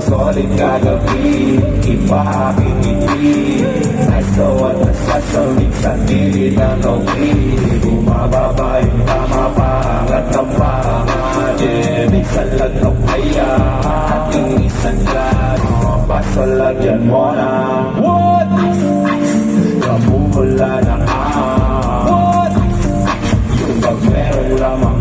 solid kagabi, iba aking ngiti. Ay so at nasasamig sa gilid ng kawi. Bumababa yung tama pa, angat ang pangat. Minsan lang ito kaya, ating isang glass. Baso lagyan mo na what? Ice, ice. Kamumula na what? Yung pag meron lamang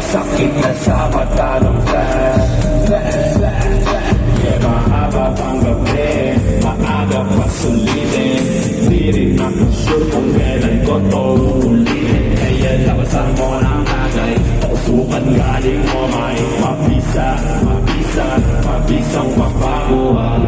sakit na sa mata ng flash. Yeah, mahaba pang gabi, maaga pa sulitin. Di rin ako sure kung kailan ko to ulitin. Kaya labasan mo ng agay, pausukan galing mo may mabisa, mabisa, mabisang mapaguhan.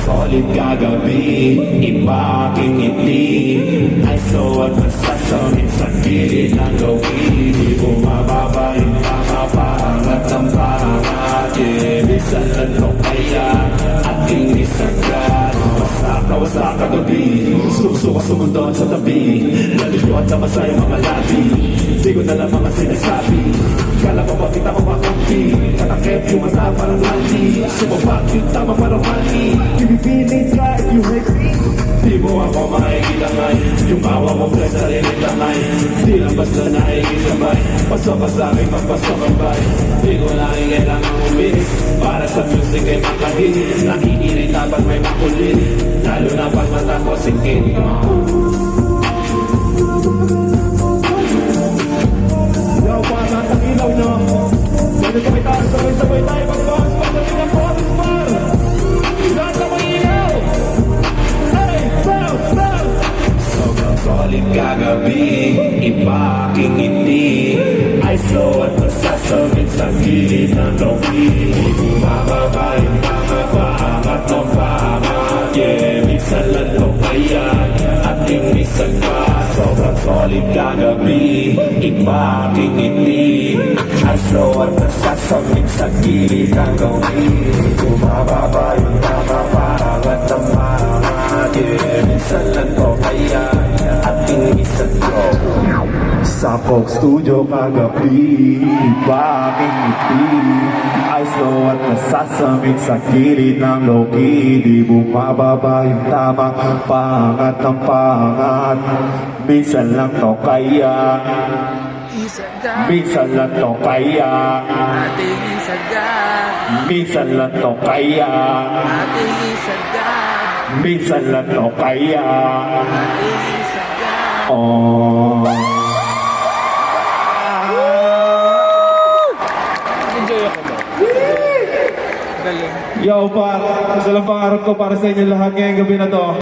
Solid kagabi, iba aking ngiti. Ay so at nasasamit sa gilid ng gawi. Di bumababa yung tama pa, angat ang pangat. Minsan lang ito kaya, ating isagad. Wasak kagabi, susuka sumundon sa tabi. Naliliwat sa masayang mga labi, di ko na lang mga sinasabi. Kala mo ba kita ko makampi, katakip yung mata parang lanti. Sumabak yung tama parang mani. Pinipilit ka if you hate me. Di mo ako makikita ngayon, yung awa mo bless sa limit na ngayon. Di lang basta nakikisabay, pasok ka sa akin, magpasok ang bay. Di ko lang kailangan uminis, para sa music ay makahinis. Nakikinig dapat may makulit, lalo na pag mata ko singkin. Yo, para sa ilaw nyo, pwede kami tayo, sabay-sabay tayo mag-bounce, pagdating ang boses man. Lahat na may ilaw. Hey, bounce, bounce. Sobrang solid kagabi, iba aking ngiti. Ay so at nasasamit sa gilid ng gawi. Bumababa yung tama pa, angat ng pangat. Yeah, minsan lang ito kaya, ating isagwa. Sobrang solid kagabi, iba aking ngiti. Ay so at nasasamit sa gilid ng gawi. Bumababa yung tama pa, angat ng pangat. Yeah, minsan lang ito kaya, ating isagwa. Sa Coke Studio kagabi, iba aking ngiti. Ay slow at nasasamit sa gilid ng loki. Di bumababa yung tama, pangat ng pangat. Minsan lang to kaya, minsan lang to kaya, ating isagad. minsan lang to kaya, Ating isagad. minsan lang to kaya. Ating isagad. Oh. Enjoy ako ba? Galing. Yo, par, isa lang pangarap ko para sa inyo lahat ngayong gabi na to.